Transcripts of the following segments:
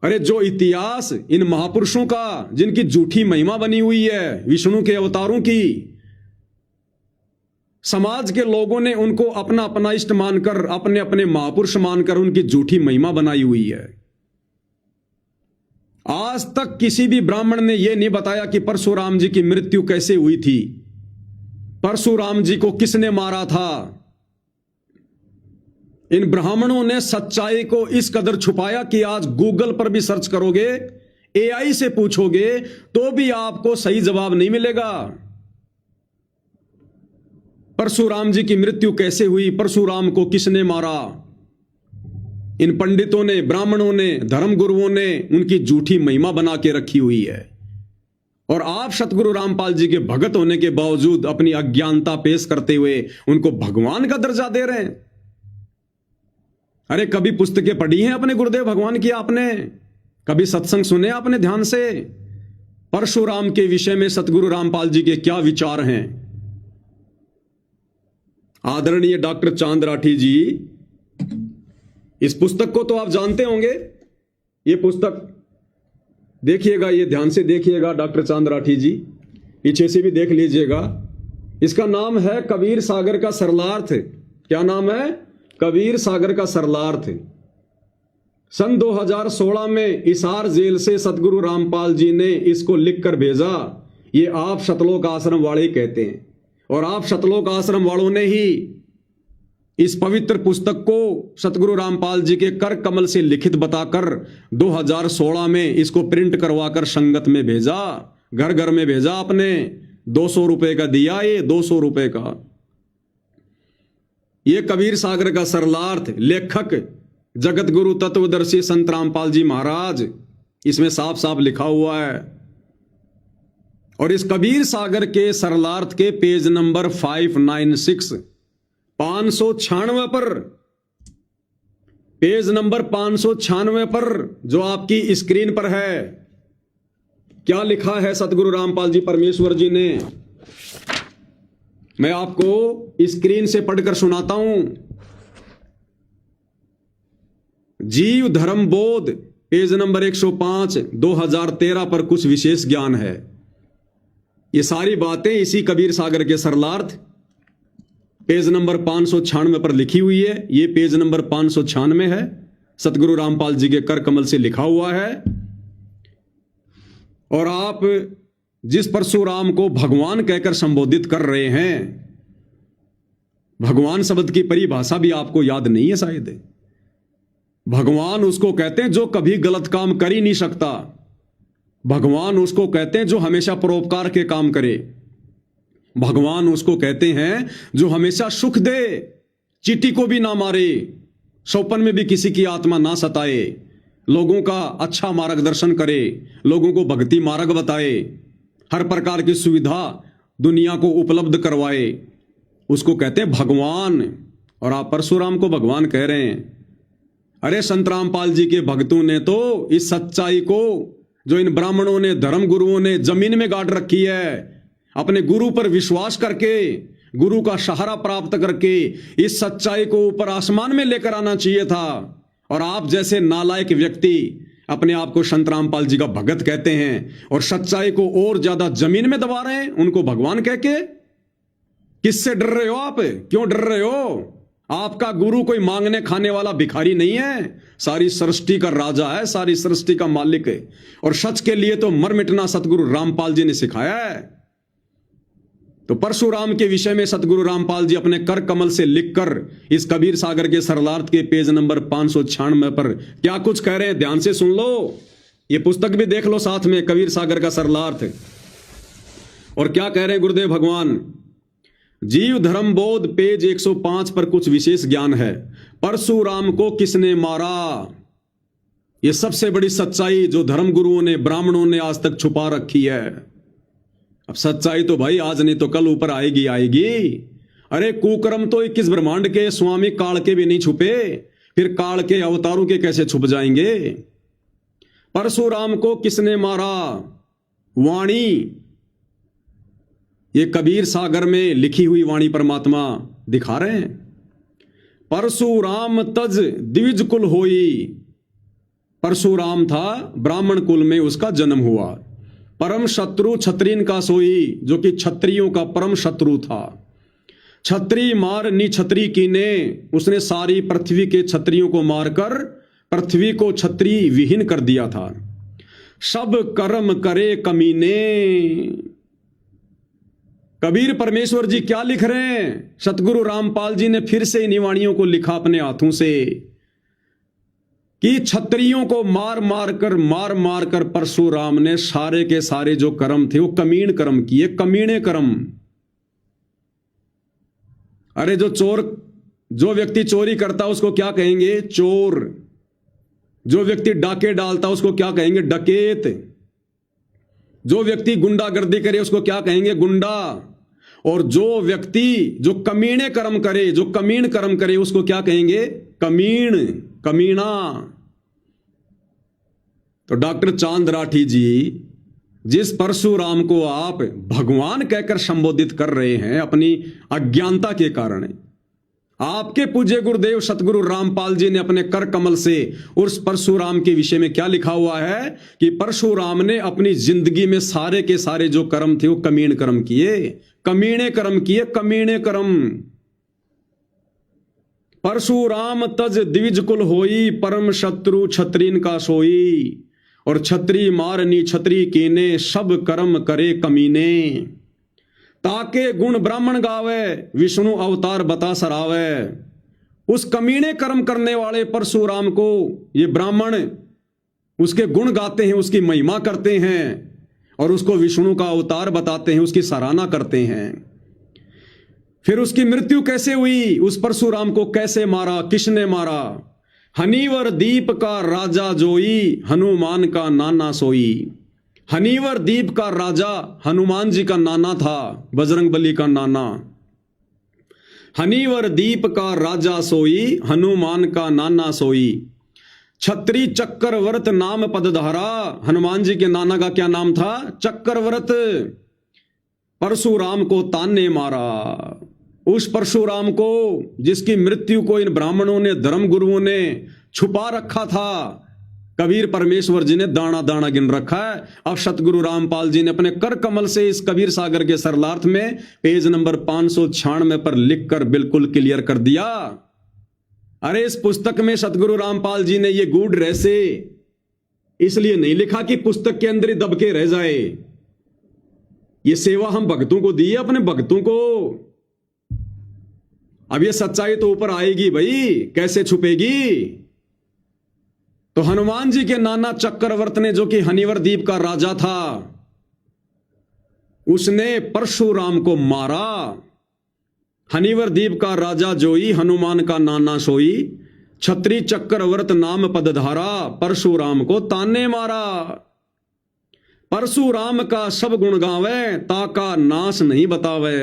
अरे जो इतिहास इन महापुरुषों का, जिनकी झूठी महिमा बनी हुई है विष्णु के अवतारों की, समाज के लोगों ने उनको अपना अपना इष्ट मानकर, अपने अपने महापुरुष मानकर उनकी झूठी महिमा बनाई हुई है। आज तक किसी भी ब्राह्मण ने यह नहीं बताया कि परशुराम जी की मृत्यु कैसे हुई थी, परशुराम जी को किसने मारा था। इन ब्राह्मणों ने सच्चाई को इस कदर छुपाया कि आज गूगल पर भी सर्च करोगे, एआई से पूछोगे तो भी आपको सही जवाब नहीं मिलेगा। परशुराम जी की मृत्यु कैसे हुई, परशुराम को किसने मारा, इन पंडितों ने, ब्राह्मणों ने, धर्मगुरुओं ने उनकी झूठी महिमा बना के रखी हुई है। और आप सतगुरु रामपाल जी के भगत होने के बावजूद अपनी अज्ञानता पेश करते हुए उनको भगवान का दर्जा दे रहे हैं। अरे कभी पुस्तकें पढ़ी हैं अपने गुरुदेव भगवान की आपने? कभी सत्संग सुने आपने ध्यान से? परशुराम के विषय में सतगुरु रामपाल जी के क्या विचार हैं? आदरणीय डॉक्टर चांद राठी जी, इस पुस्तक को तो आप जानते होंगे। ये पुस्तक देखिएगा, ये ध्यान से देखिएगा डॉक्टर चांद राठी जी, पीछे से भी देख लीजिएगा। इसका नाम है कबीर सागर का सरलार्थ। क्या नाम है? कबीर सागर का सरलार्थ। सन 2016 में इसार जेल से सतगुरु रामपाल जी ने इसको लिखकर भेजा। ये आप सतलोक आश्रम वाले कहते हैं, और आप सतलोक आश्रम वालों ने ही इस पवित्र पुस्तक को सतगुरु रामपाल जी के कर कमल से लिखित बताकर 2016 में इसको प्रिंट करवाकर संगत में भेजा, घर घर में भेजा। आपने 200 रुपए का दिया, ये 200 रुपए का। ये कबीर सागर का सरलार्थ, लेखक जगत गुरु तत्वदर्शी संत रामपाल जी महाराज, इसमें साफ साफ लिखा हुआ है। और इस कबीर सागर के सरलार्थ के पेज नंबर 596 596 पर, पेज नंबर 596 पर जो आपकी स्क्रीन पर है, क्या लिखा है सतगुरु रामपाल जी परमेश्वर जी ने? मैं आपको स्क्रीन से पढ़कर सुनाता हूं। जीव धर्म बोध, पेज नंबर 105 2013 पर कुछ विशेष ज्ञान है। ये सारी बातें इसी कबीर सागर के सरलार्थ पेज नंबर 596 पर लिखी हुई है। ये पेज नंबर 596 है, सतगुरु रामपाल जी के कर कमल से लिखा हुआ है। और आप जिस परशुराम को भगवान कहकर संबोधित कर रहे हैं, भगवान शब्द की परिभाषा भी आपको याद नहीं है शायद। भगवान उसको कहते हैं जो कभी गलत काम कर ही नहीं सकता। भगवान उसको कहते हैं जो हमेशा परोपकार के काम करे। भगवान उसको कहते हैं जो हमेशा सुख दे, चींटी को भी ना मारे, सौपन में भी किसी की आत्मा ना सताए, लोगों का अच्छा मार्गदर्शन करे, लोगों को भक्ति मार्ग बताए, हर प्रकार की सुविधा दुनिया को उपलब्ध करवाए, उसको कहते हैं भगवान। और आप परशुराम को भगवान कह रहे हैं। अरे संत रामपाल जी के भक्तों ने तो इस सच्चाई को, जो इन ब्राह्मणों ने, धर्म गुरुओं ने जमीन में गाड़ रखी है, अपने गुरु पर विश्वास करके, गुरु का सहारा प्राप्त करके इस सच्चाई को ऊपर आसमान में लेकर आना चाहिए था। और आप जैसे नालायक व्यक्ति अपने आप को संत रामपाल जी का भगत कहते हैं और सच्चाई को और ज्यादा जमीन में दबा रहे हैं, उनको भगवान कह के। किससे डर रहे हो आप? क्यों डर रहे हो? आपका गुरु कोई मांगने खाने वाला भिखारी नहीं है, सारी सृष्टि का राजा है, सारी सृष्टि का मालिक है। और सच के लिए तो मर मिटना सतगुरु रामपाल जी ने सिखाया है। तो परशुराम के विषय में सतगुरु रामपाल जी अपने कर कमल से लिखकर इस कबीर सागर के सरलार्थ के पेज नंबर 596 पर क्या कुछ कह रहे हैं, ध्यान से सुन लो। ये पुस्तक भी देख लो साथ में, कबीर सागर का सरलार्थ। और क्या कह रहे हैं गुरुदेव भगवान? जीव धर्म बोध, पेज 105 पर कुछ विशेष ज्ञान है। परशुराम को किसने मारा? यह सबसे बड़ी सच्चाई जो धर्म गुरुओं ने, ब्राह्मणों ने आज तक छुपा रखी है। अब सच्चाई तो भाई आज नहीं तो कल ऊपर आएगी आएगी। अरे कुकर्म तो 21 ब्रह्मांड के स्वामी काल के भी नहीं छुपे, फिर काल के अवतारों के कैसे छुप जाएंगे? परशुराम को किसने मारा? वाणी, ये कबीर सागर में लिखी हुई वाणी परमात्मा दिखा रहे हैं। परशुराम तज द्विज कुल होई, परशुराम था, ब्राह्मण कुल में उसका जन्म हुआ। परम शत्रु क्षत्रियन का सोई, जो कि क्षत्रियों का परम शत्रु था। छत्री मार नी छत्री कीने, उसने सारी पृथ्वी के क्षत्रियों को मारकर पृथ्वी को छत्री विहीन कर दिया था। सब कर्म करे कमीने। कबीर परमेश्वर जी क्या लिख रहे हैं? सतगुरु रामपाल जी ने फिर से इन वाणियों को लिखा अपने हाथों से कि क्षत्रियों को मार मार कर परशुराम ने सारे के सारे जो कर्म थे वो कमीण कर्म किए, कमीणे कर्म। अरे जो व्यक्ति चोरी करता उसको क्या कहेंगे? चोर। जो व्यक्ति डाके डालता उसको क्या कहेंगे? डकैत। जो व्यक्ति गुंडागर्दी करे उसको क्या कहेंगे? गुंडा। और जो व्यक्ति जो कमीणे कर्म करे, जो कमीण कर्म करे, उसको क्या कहेंगे? कमीण, कमीना। तो डॉक्टर चांद राठी जी, जिस परशुराम को आप भगवान कहकर संबोधित कर रहे हैं अपनी अज्ञानता के कारण, आपके पूज्य गुरुदेव सतगुरु रामपाल जी ने अपने कर कमल से उस परशुराम के विषय में क्या लिखा हुआ है कि परशुराम ने अपनी जिंदगी में सारे के सारे जो कर्म थे वो कमीण कर्म किए, कमीणे कर्म किए, कमीणे कर्म। परशुराम तज द्विज कुल होई, परम शत्रु क्षत्रियन का सोई। और छत्री मारनी छत्री कीने, सब कर्म करे कमीने। ताके गुण ब्राह्मण गावे, विष्णु अवतार बता सरावे। उस कमीने कर्म करने वाले परशुराम को ये ब्राह्मण उसके गुण गाते हैं, उसकी महिमा करते हैं और उसको विष्णु का अवतार बताते हैं, उसकी सराहना करते हैं। फिर उसकी मृत्यु कैसे हुई? उस परशुराम को कैसे मारा, किसने मारा? हनीवर दीप का राजा जोई, हनुमान का नाना सोई। हनीवर दीप का राजा हनुमान जी का नाना था, बजरंगबली का नाना। हनीवर दीप का राजा सोई, हनुमान का नाना सोई। छत्री चक्रवर्त नाम पदधारा, हनुमान जी के नाना का क्या नाम था? चक्रवर्त। परशुराम को ताने मारा। उस परशुराम को जिसकी मृत्यु को इन ब्राह्मणों ने, धर्म गुरुओं ने छुपा रखा था, कबीर परमेश्वर जी ने दाना दाना गिन रखा है। अब सतगुरु रामपाल जी ने अपने कर कमल से इस कबीर सागर के सरलार्थ में पेज नंबर 596 पर लिखकर बिल्कुल क्लियर कर दिया। अरे इस पुस्तक में सतगुरु रामपाल जी ने ये गूढ़ रहस्य इसलिए नहीं लिखा कि पुस्तक के अंदर ही दब के रह जाए। ये सेवा हम भक्तों को दी है, अपने भक्तों को। अब ये सच्चाई तो ऊपर आएगी भाई, कैसे छुपेगी? तो हनुमान जी के नाना चक्रवर्त ने, जो कि हनीवर द्वीप का राजा था, उसने परशुराम को मारा। हनीवर द्वीप का राजा जोई, हनुमान का नाना सोई। छत्री चक्रवर्त नाम पदधारा, परशुराम को ताने मारा। परशुराम का सब गुण गावे, ताका नाश नहीं बतावे।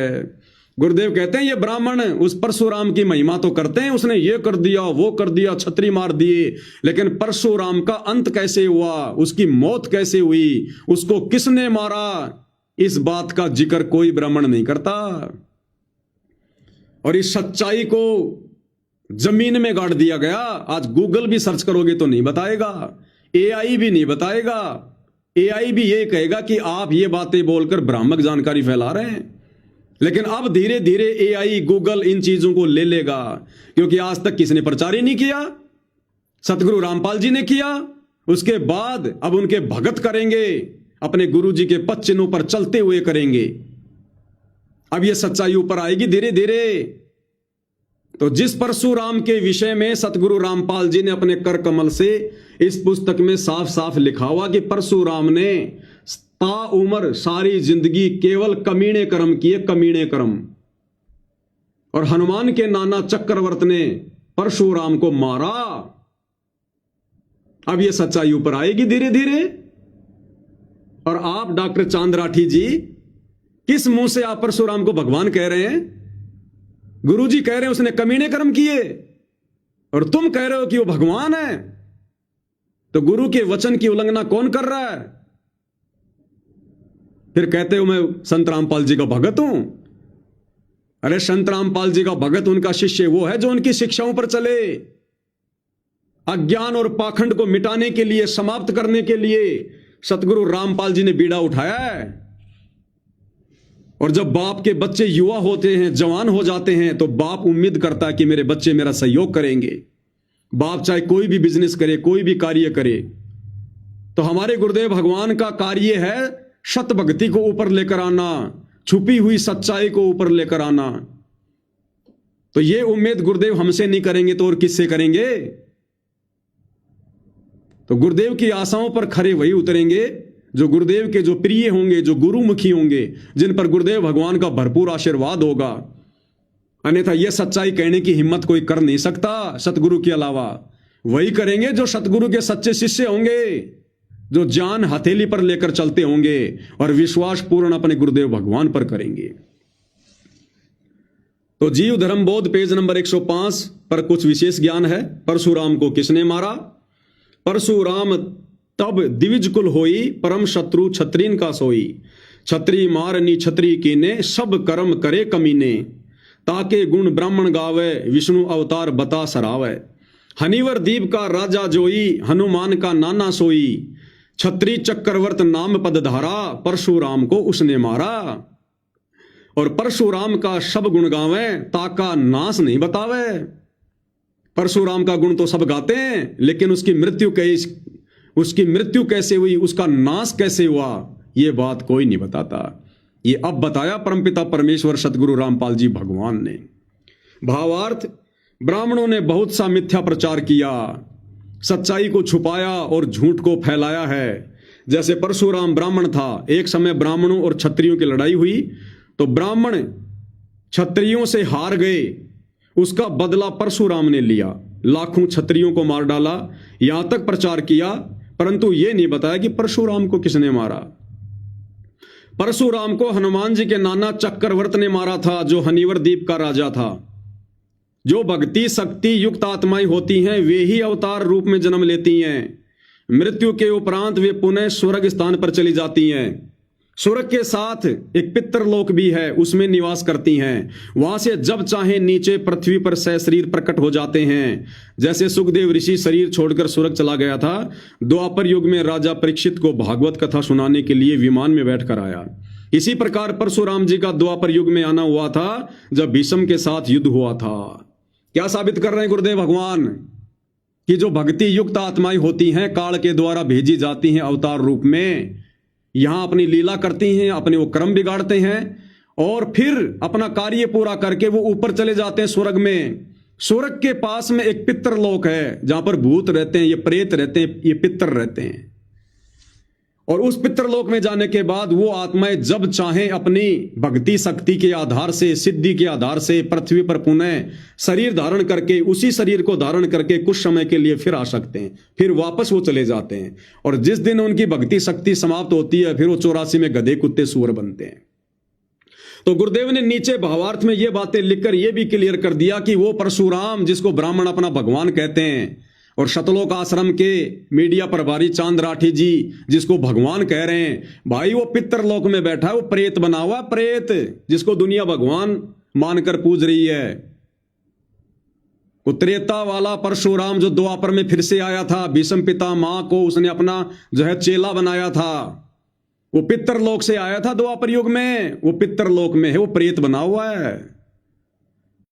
गुरुदेव कहते हैं ये ब्राह्मण उस परशुराम की महिमा तो करते हैं, उसने ये कर दिया, वो कर दिया, छत्री मार दिए, लेकिन परशुराम का अंत कैसे हुआ, उसकी मौत कैसे हुई, उसको किसने मारा, इस बात का जिक्र कोई ब्राह्मण नहीं करता। और इस सच्चाई को जमीन में गाड़ दिया गया। आज गूगल भी सर्च करोगे तो नहीं बताएगा, एआई भी नहीं बताएगा। एआई भी ये कहेगा कि आप ये बातें बोलकर भ्रामक जानकारी फैला रहे हैं। लेकिन अब धीरे धीरे एआई, गूगल इन चीजों को ले लेगा, क्योंकि आज तक किसने प्रचार ही नहीं किया? सतगुरु रामपाल जी ने किया। उसके बाद अब उनके भगत करेंगे, अपने गुरु जी के पद चिन्हों पर चलते हुए करेंगे। अब यह सच्चाई ऊपर आएगी धीरे धीरे। तो जिस परशुराम के विषय में सतगुरु रामपाल जी ने अपने कर कमल से इस पुस्तक में साफ साफ लिखा हुआ कि परशुराम ने ताउम्र सारी जिंदगी केवल कमीने कर्म किए, कमीने कर्म। और हनुमान के नाना चक्रवर्त ने परशुराम को मारा। अब यह सच्चाई ऊपर आएगी धीरे धीरे। और आप डॉक्टर चांद राठी जी, किस मुंह से आप परशुराम को भगवान कह रहे हैं? गुरु जी कह रहे हैं उसने कमीने कर्म किए, और तुम कह रहे हो कि वो भगवान है। तो गुरु के वचन की उल्लंघना कौन कर रहा है? फिर कहते हो मैं संत रामपाल जी का भगत हूं। अरे संत रामपाल जी का भगत, उनका शिष्य वो है जो उनकी शिक्षाओं पर चले। अज्ञान और पाखंड को मिटाने के लिए, समाप्त करने के लिए सतगुरु रामपाल जी ने बीड़ा उठाया है। और जब बाप के बच्चे युवा होते हैं, जवान हो जाते हैं, तो बाप उम्मीद करता है कि मेरे बच्चे मेरा सहयोग करेंगे। बाप चाहे कोई भी बिजनेस करे, कोई भी कार्य करे, तो हमारे गुरुदेव भगवान का कार्य है सत भक्ति को ऊपर लेकर आना, छुपी हुई सच्चाई को ऊपर लेकर आना। तो ये उम्मीद गुरुदेव हमसे नहीं करेंगे तो और किससे करेंगे? तो गुरुदेव की आशाओं पर खरे वही उतरेंगे जो गुरुदेव के जो प्रिय होंगे, जो गुरुमुखी होंगे, जिन पर गुरुदेव भगवान का भरपूर आशीर्वाद होगा। अन्यथा यह सच्चाई कहने की हिम्मत कोई कर नहीं सकता सतगुरु के अलावा। वही करेंगे जो सतगुरु के सच्चे शिष्य होंगे, जो जान हथेली पर लेकर चलते होंगे और विश्वास पूर्ण अपने गुरुदेव भगवान पर करेंगे। तो जीव धर्म बोध पेज नंबर 105 पर कुछ विशेष ज्ञान है। परशुराम को किसने मारा? परशुराम तब दिविज कुल होई, परम शत्रु छत्रीन का सोई। छत्री मारनी छत्री कीने, सब कर्म करे कमीने। ताके गुण ब्राह्मण गावे, विष्णु अवतार बता सरावे। हनिवर दीप का राजा जोई, हनुमान का नाना सोई। छत्री चक्रवर्त नाम पद धारा, परशुराम को उसने मारा। और परशुराम का सब गुण गावे, ताका नाश नहीं बतावे। परशुराम का गुण तो सब गाते हैं, लेकिन उसकी मृत्यु कैसे हुई, उसका नाश कैसे हुआ, यह बात कोई नहीं बताता। ये अब बताया परमपिता परमेश्वर सतगुरु रामपाल जी भगवान ने। भावार्थ, ब्राह्मणों ने बहुत सा मिथ्या प्रचार किया, सच्चाई को छुपाया और झूठ को फैलाया है। जैसे परशुराम ब्राह्मण था, एक समय ब्राह्मणों और क्षत्रियों की लड़ाई हुई, तो ब्राह्मण क्षत्रियों से हार गए। उसका बदला परशुराम ने लिया, लाखों क्षत्रियों को मार डाला। यहां तक प्रचार किया, परंतु यह नहीं बताया कि परशुराम को किसने मारा। परशुराम को हनुमान जी के नाना चक्रवर्त ने मारा था, जो हनिवर द्वीप का राजा था। जो भक्ति शक्ति युक्त आत्माएं होती हैं, वे ही अवतार रूप में जन्म लेती हैं। मृत्यु के उपरांत वे पुनः स्वर्ग स्थान पर चली जाती हैं। स्वर्ग के साथ एक पितरलोक भी है, उसमें निवास करती हैं। वहां से जब चाहे नीचे पृथ्वी पर सशरीर प्रकट हो जाते हैं। जैसे सुखदेव ऋषि शरीर छोड़कर स्वर्ग चला गया था, द्वापर युग में राजा परीक्षित को भागवत कथा सुनाने के लिए विमान में बैठकर आया। इसी प्रकार परशुराम जी का द्वापर युग में आना हुआ था, जब भीष्म के साथ युद्ध हुआ था। क्या साबित कर रहे हैं गुरुदेव भगवान? कि जो भक्ति युक्त आत्माएं होती हैं, काल के द्वारा भेजी जाती हैं अवतार रूप में, यहां अपनी लीला करती हैं, अपने वो कर्म बिगाड़ते हैं और फिर अपना कार्य पूरा करके वो ऊपर चले जाते हैं स्वर्ग में। स्वर्ग के पास में एक पितरलोक है, जहां पर भूत रहते हैं, ये प्रेत रहते हैं, ये पितर रहते हैं। और उस पितरलोक में जाने के बाद वो आत्माएं जब चाहें अपनी भक्ति शक्ति के आधार से, सिद्धि के आधार से पृथ्वी पर पुनः शरीर धारण करके, उसी शरीर को धारण करके कुछ समय के लिए फिर आ सकते हैं, फिर वापस वो चले जाते हैं। और जिस दिन उनकी भक्ति शक्ति समाप्त होती है, फिर वो 84 में गधे कुत्ते सूअर बनते हैं। तो गुरुदेव ने नीचे भावार्थ में ये बातें लिखकर यह भी क्लियर कर दिया कि वो परशुराम, जिसको ब्राह्मण अपना भगवान कहते हैं, और शतलोक आश्रम के मीडिया प्रभारी चांद राठी जी जिसको भगवान कह रहे हैं, भाई वो पितरलोक में बैठा है, वो प्रेत बना हुआ प्रेत, जिसको दुनिया भगवान मानकर पूज रही है। वो त्रेता वाला परशुराम जो द्वापर में फिर से आया था, भीष्म पिता मां को उसने अपना जो है चेला बनाया था, वो पितरलोक से आया था द्वापर युग में, वो पितरलोक में है, वो प्रेत बना हुआ है।